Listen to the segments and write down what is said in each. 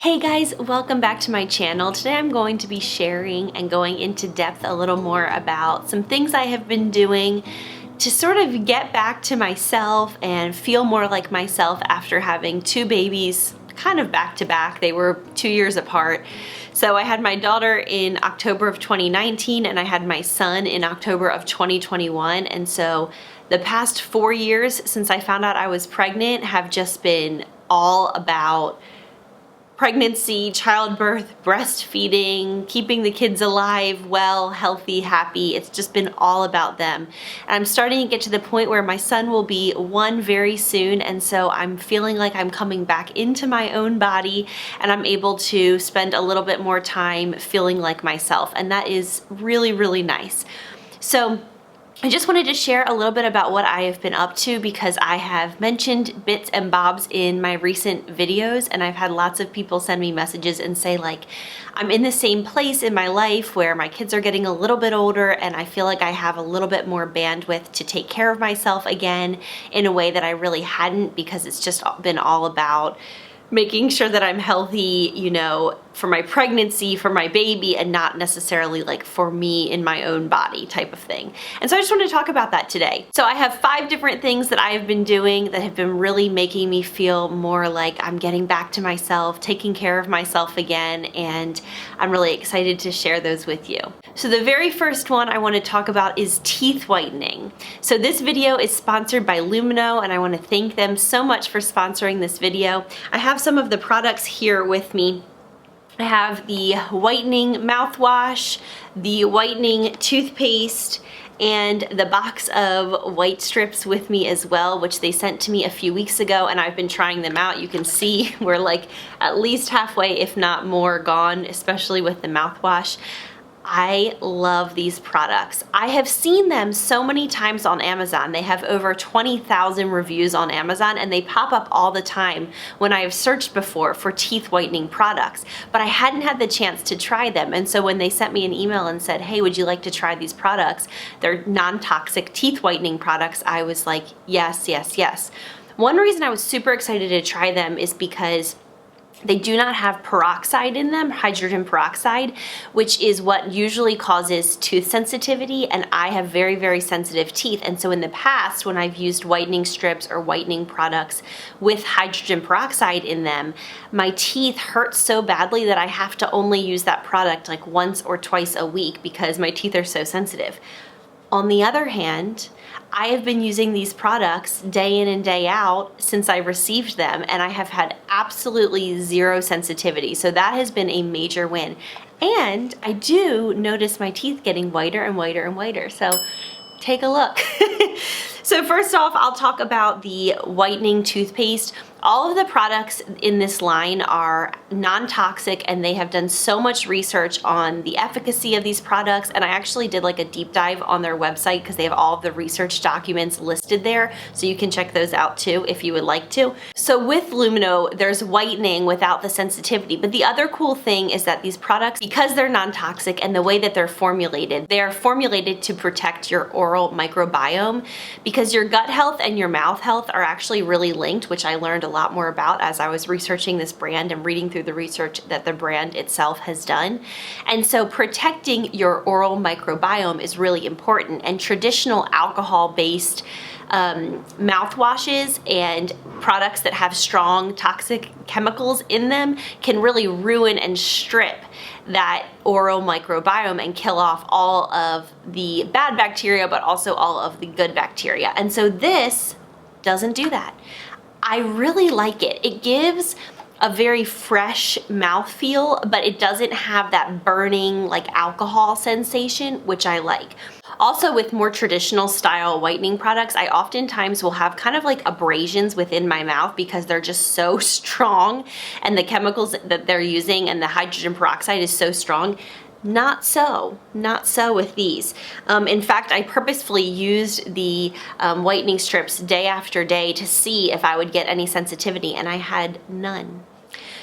Hey guys, welcome back to my channel. Today I'm going to be sharing and going into depth a little more about some things I have been doing to sort of get back to myself and feel more like myself after having two babies kind of back to back. They were 2 years apart. So I had my daughter in October of 2019 and I had my son in October of 2021. And so the past 4 years since I found out I was pregnant have just been all about pregnancy, childbirth, breastfeeding, keeping the kids alive, well, healthy, happy. It's just been all about them. And I'm starting to get to the point where my son will be 1 very soon, and so I'm feeling like I'm coming back into my own body and I'm able to spend a little bit more time feeling like myself, and that is really, really nice. So I just wanted to share a little bit about what I have been up to because I have mentioned bits and bobs in my recent videos, and I've had lots of people send me messages and say like, I'm in the same place in my life where my kids are getting a little bit older and I feel like I have a little bit more bandwidth to take care of myself again in a way that I really hadn't, because it's just been all about making sure that I'm healthy, you know, for my pregnancy, for my baby, and not necessarily like for me in my own body type of thing. And so I just wanted to talk about that today. So I have 5 different things that I have been doing that have been really making me feel more like I'm getting back to myself, taking care of myself again, and I'm really excited to share those with you. So the very first one I want to talk about is teeth whitening. So this video is sponsored by Lumino, and I want to thank them so much for sponsoring this video. I have some of the products here with me. I have the whitening mouthwash, the whitening toothpaste, and the box of white strips with me as well, which they sent to me a few weeks ago, and I've been trying them out. You can see we're like at least halfway, if not more, gone, especially with the mouthwash. I love these products. I have seen them so many times on Amazon. They have over 20,000 reviews on Amazon, and they pop up all the time when I have searched before for teeth whitening products, but I hadn't had the chance to try them. And so when they sent me an email and said, hey, would you like to try these products? They're non-toxic teeth whitening products. I was like, yes, yes, yes. One reason I was super excited to try them is because they do not have peroxide in them, hydrogen peroxide, which is what usually causes tooth sensitivity, and I have very, very sensitive teeth. And so in the past, when I've used whitening strips or whitening products with hydrogen peroxide in them, my teeth hurt so badly that I have to only use that product like once or twice a week because my teeth are so sensitive. On the other hand, I have been using these products day in and day out since I received them, and I have had absolutely zero sensitivity. So that has been a major win. And I do notice my teeth getting whiter and whiter and whiter. So take a look. So first off, I'll talk about the whitening toothpaste. All of the products in this line are non-toxic, and they have done so much research on the efficacy of these products, and I actually did like a deep dive on their website because they have all of the research documents listed there, so you can check those out too if you would like to. So with Lumino, there's whitening without the sensitivity, but the other cool thing is that these products, because they're non-toxic and the way that they're formulated, they are formulated to protect your oral microbiome, because your gut health and your mouth health are actually really linked, which I learned a lot more about as I was researching this brand and reading through the research that the brand itself has done. And so protecting your oral microbiome is really important, and traditional alcohol-based mouthwashes and products that have strong toxic chemicals in them can really ruin and strip that oral microbiome and kill off all of the bad bacteria, but also all of the good bacteria. And so this doesn't do that. I really like it. It gives a very fresh mouthfeel, but it doesn't have that burning like alcohol sensation, which I like. Also, with more traditional style whitening products, I oftentimes will have kind of like abrasions within my mouth because they're just so strong, and the chemicals that they're using and the hydrogen peroxide is so strong. Not so with these. In fact, I purposefully used the whitening strips day after day to see if I would get any sensitivity, and I had none.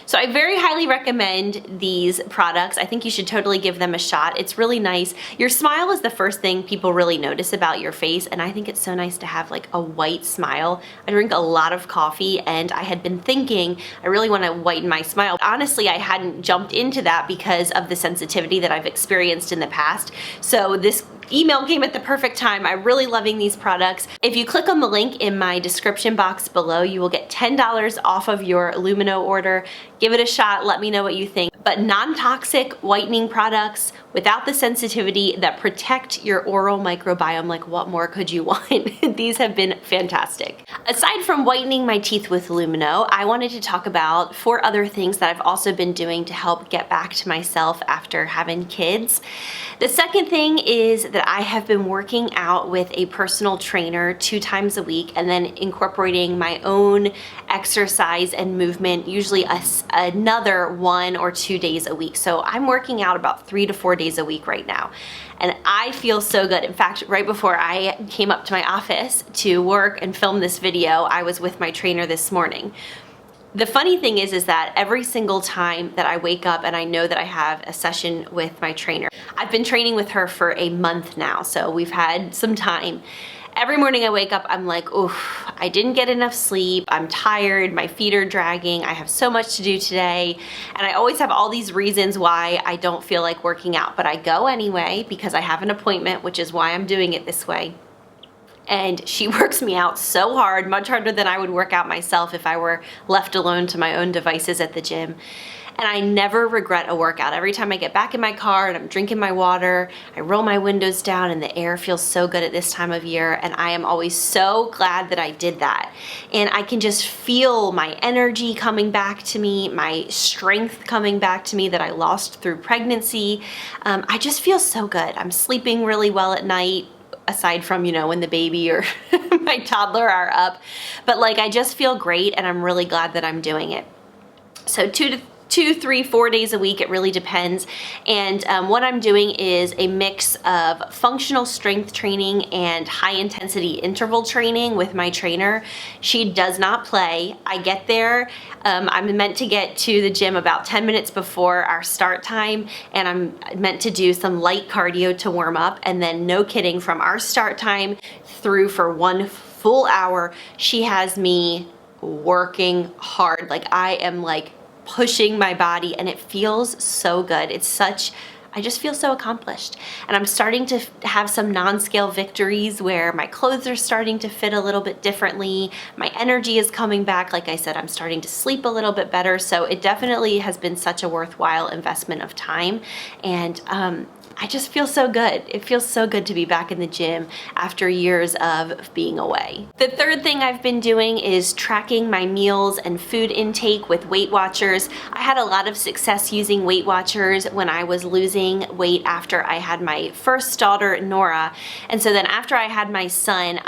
So I very highly recommend these products. I think you should totally give them a shot. It's really nice. Your smile is the first thing people really notice about your face, and I think it's so nice to have like a white smile. I drink a lot of coffee, and I had been thinking I really want to whiten my smile. Honestly, I hadn't jumped into that because of the sensitivity that I've experienced in the past. So this email came at the perfect time. I'm really loving these products. If you click on the link in my description box below, you will get $10 off of your Lumino order. Give it a shot, let me know what you think. But non-toxic whitening products without the sensitivity that protect your oral microbiome, like what more could you want? These have been fantastic. Aside from whitening my teeth with Lumino, I wanted to talk about 4 other things that I've also been doing to help get back to myself after having kids. The second thing is that I have been working out with a personal trainer 2 times a week, and then incorporating my own exercise and movement, usually another 1 or 2 days a week. So I'm working out about 3 to 4 days a week right now. And I feel so good. In fact, right before I came up to my office to work and film this video, I was with my trainer this morning. The funny thing is that every single time that I wake up and I know that I have a session with my trainer, I've been training with her for a month now, so we've had some time. Every morning I wake up, I'm like, oof, I didn't get enough sleep, I'm tired, my feet are dragging, I have so much to do today. And I always have all these reasons why I don't feel like working out, but I go anyway because I have an appointment, which is why I'm doing it this way. And she works me out so hard, much harder than I would work out myself if I were left alone to my own devices at the gym. And I never regret a workout. Every time I get back in my car and I'm drinking my water, I roll my windows down and the air feels so good at this time of year, and I am always so glad that I did that. And I can just feel my energy coming back to me, my strength coming back to me that I lost through pregnancy. I just feel so good. I'm sleeping really well at night, aside from, you know, when the baby or my toddler are up. But like, I just feel great, and I'm really glad that I'm doing it. So 2, 3, 4 days a week, it really depends. And what I'm doing is a mix of functional strength training and high intensity interval training with my trainer. She does not play. I get there, I'm meant to get to the gym about 10 minutes before our start time, and I'm meant to do some light cardio to warm up, and then no kidding, from our start time through for 1 full hour, she has me working hard. Like, I am like pushing my body, and it feels so good. I just feel so accomplished. And I'm starting to have some non-scale victories where my clothes are starting to fit a little bit differently. My energy is coming back. Like I said, I'm starting to sleep a little bit better. So it definitely has been such a worthwhile investment of time. And I just feel so good. It feels so good to be back in the gym after years of being away. The third thing I've been doing is tracking my meals and food intake with Weight Watchers. I had a lot of success using Weight Watchers when I was losing weight after I had my first daughter, Nora. And so then after I had my son,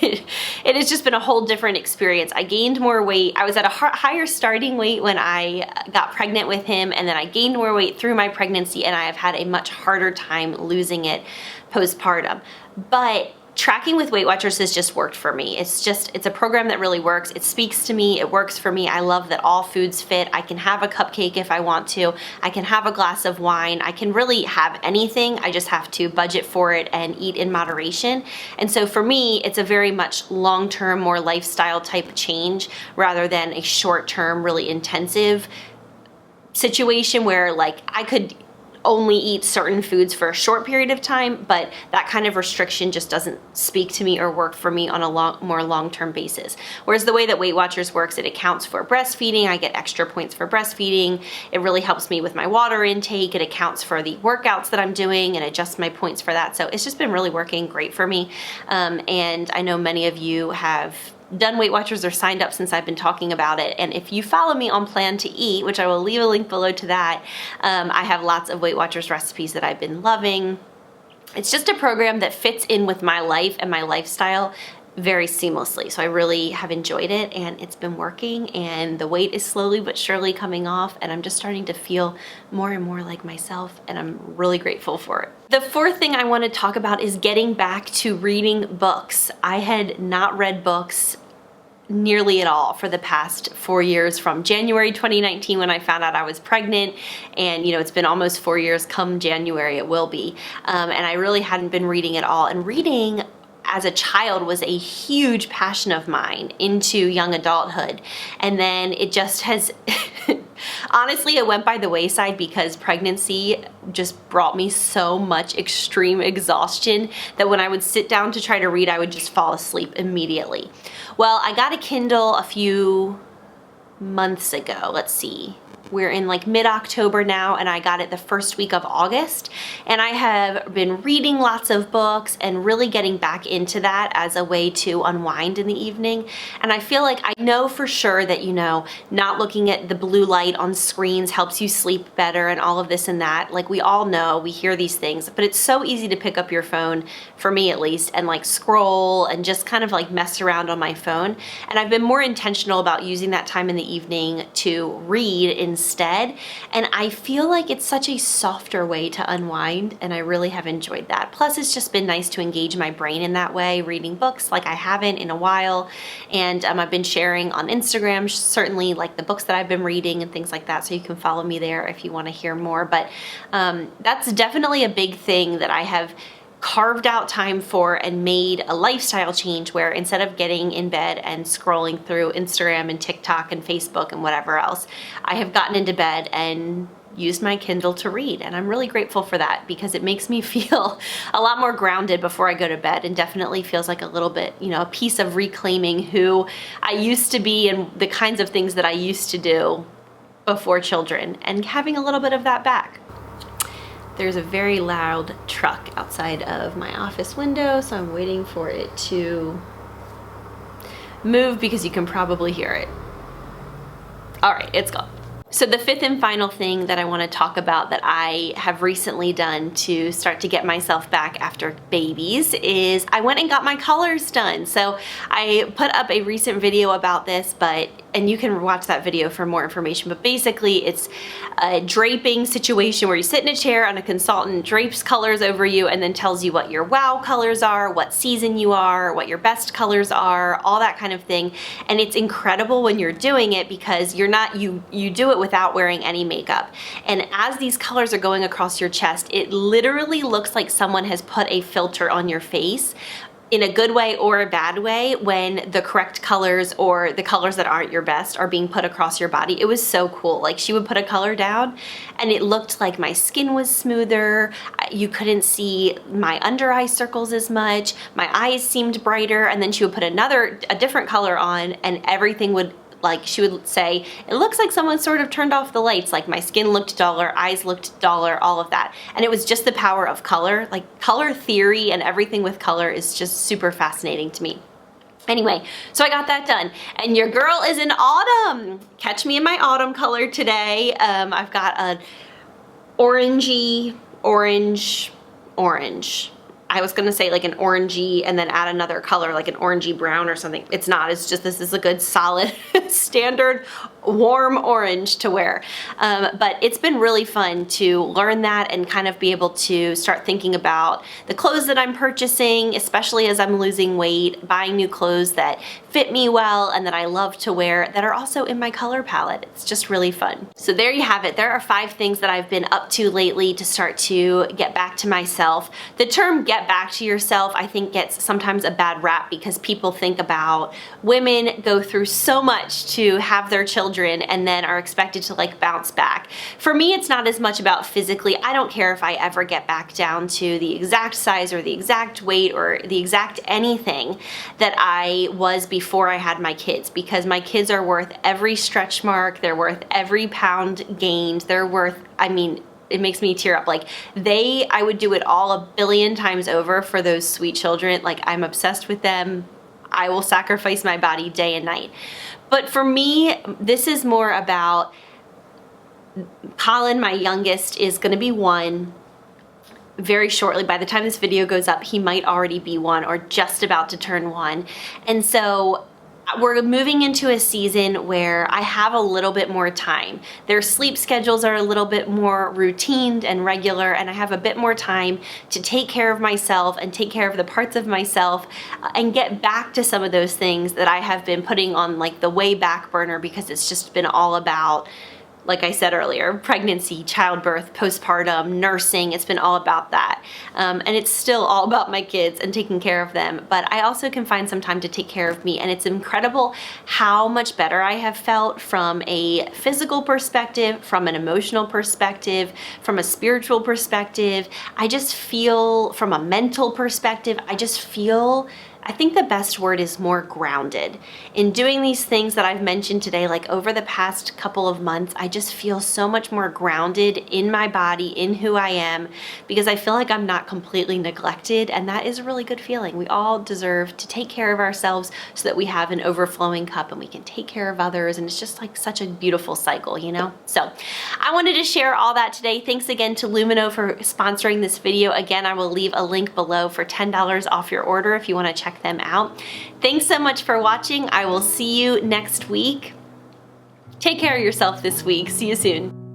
it has just been a whole different experience. I gained more weight. I was at a higher starting weight when I got pregnant with him, and then I gained more weight through my pregnancy, and I have had a much harder time losing it postpartum. But tracking with Weight Watchers has just worked for me. It's a program that really works. It speaks to me, it works for me. I love that all foods fit. I can have a cupcake if I want to. I can have a glass of wine. I can really have anything. I just have to budget for it and eat in moderation. And so for me, it's a very much long-term, more lifestyle type change rather than a short-term, really intensive situation where like I could only eat certain foods for a short period of time, but that kind of restriction just doesn't speak to me or work for me on a more long-term basis. Whereas the way that Weight Watchers works, it accounts for breastfeeding. I get extra points for breastfeeding. It really helps me with my water intake. It accounts for the workouts that I'm doing and adjusts my points for that. So it's just been really working great for me. And I know many of you have done Weight Watchers or signed up since I've been talking about it. And if you follow me on Plan to Eat, which I will leave a link below to that, I have lots of Weight Watchers recipes that I've been loving. It's just a program that fits in with my life and my lifestyle very seamlessly. So I really have enjoyed it, and it's been working, and the weight is slowly but surely coming off, and I'm just starting to feel more and more like myself, and I'm really grateful for it. The fourth thing I want to talk about is getting back to reading books. I had not read books nearly at all for the past 4 years, from January 2019 when I found out I was pregnant, and you know, it's been almost 4 years come January, it will be, and I really hadn't been reading at all. And reading as a child was a huge passion of mine into young adulthood, and then it just has honestly, it went by the wayside because pregnancy just brought me so much extreme exhaustion that when I would sit down to try to read, I would just fall asleep immediately. Well, I got a Kindle a few months ago. Let's see. We're in like mid-October now, and I got it the first week of August, and I have been reading lots of books and really getting back into that as a way to unwind in the evening. And I feel like I know for sure that, you know, not looking at the blue light on screens helps you sleep better and all of this and that. Like, we all know, we hear these things, but it's so easy to pick up your phone, for me at least, and like scroll and just kind of like mess around on my phone. And I've been more intentional about using that time in the evening to read instead, and I feel like it's such a softer way to unwind, and I really have enjoyed that. Plus, it's just been nice to engage my brain in that way, reading books like I haven't in a while. And I've been sharing on Instagram, certainly, like the books that I've been reading and things like that, so you can follow me there if you want to hear more. But that's definitely a big thing that I have carved out time for and made a lifestyle change, where instead of getting in bed and scrolling through Instagram and TikTok and Facebook and whatever else, I have gotten into bed and used my Kindle to read. And I'm really grateful for that, because it makes me feel a lot more grounded before I go to bed, and definitely feels like a little bit, you know, a piece of reclaiming who I used to be and the kinds of things that I used to do before children, and having a little bit of that back. There's a very loud truck outside of my office window, so I'm waiting for it to move because you can probably hear it. All right, it's gone. So the fifth and final thing that I want to talk about that I have recently done to start to get myself back after babies is I went and got my colors done. So I put up a recent video about this, and you can watch that video for more information, but basically it's a draping situation where you sit in a chair and a consultant drapes colors over you and then tells you what your wow colors are, what season you are, what your best colors are, all that kind of thing. And it's incredible when you're doing it, because you do it without wearing any makeup. And as these colors are going across your chest, it literally looks like someone has put a filter on your face, in a good way or a bad way, when the correct colors or the colors that aren't your best are being put across your body. It was so cool. Like, she would put a color down and it looked like my skin was smoother. You couldn't see my under eye circles as much. My eyes seemed brighter. And then she would put a different color on, and everything would, like, she would say, it looks like someone sort of turned off the lights, like my skin looked duller, eyes looked duller, all of that. And it was just the power of color. Like, color theory and everything with color is just super fascinating to me. Anyway, so I got that done, and your girl is in autumn. Catch me in my autumn color today. I've got an orangey, orange. I was gonna say like an orangey and then add another color, like an orangey brown or something. It's not, it's just, this is a good solid standard warm orange to wear. But it's been really fun to learn that and kind of be able to start thinking about the clothes that I'm purchasing, especially as I'm losing weight, buying new clothes that fit me well and that I love to wear, that are also in my color palette. It's just really fun. So there you have it. There are 5 things that I've been up to lately to start to get back to myself. The term get back to yourself, I think, gets sometimes a bad rap, because people think about women go through so much to have their children and then are expected to like bounce back. For me, it's not as much about physically. I don't care if I ever get back down to the exact size or the exact weight or the exact anything that I was before I had my kids, because my kids are worth every stretch mark. They're worth every pound gained. They're worth, I mean, it makes me tear up. Like, I would do it all a billion times over for those sweet children. Like, I'm obsessed with them. I will sacrifice my body day and night. But for me, this is more about Colin, my youngest, is gonna be 1 very shortly. By the time this video goes up, he might already be 1 or just about to turn 1. And so we're moving into a season where I have a little bit more time. Their sleep schedules are a little bit more routined and regular, and I have a bit more time to take care of myself and take care of the parts of myself and get back to some of those things that I have been putting on like the way back burner, because it's just been all about, like I said earlier, pregnancy, childbirth, postpartum, nursing. It's been all about that. And it's still all about my kids and taking care of them. But I also can find some time to take care of me. And it's incredible how much better I have felt from a physical perspective, from an emotional perspective, from a spiritual perspective. I just feel, from a mental perspective, I think the best word is more grounded. In doing these things that I've mentioned today, like over the past couple of months, I just feel so much more grounded in my body, in who I am, because I feel like I'm not completely neglected, and that is a really good feeling. We all deserve to take care of ourselves so that we have an overflowing cup and we can take care of others, and it's just like such a beautiful cycle, you know? So I wanted to share all that today. Thanks again to Lumino for sponsoring this video. Again, I will leave a link below for $10 off your order if you want to check them out. Thanks so much for watching. I will see you next week. Take care of yourself this week. See you soon.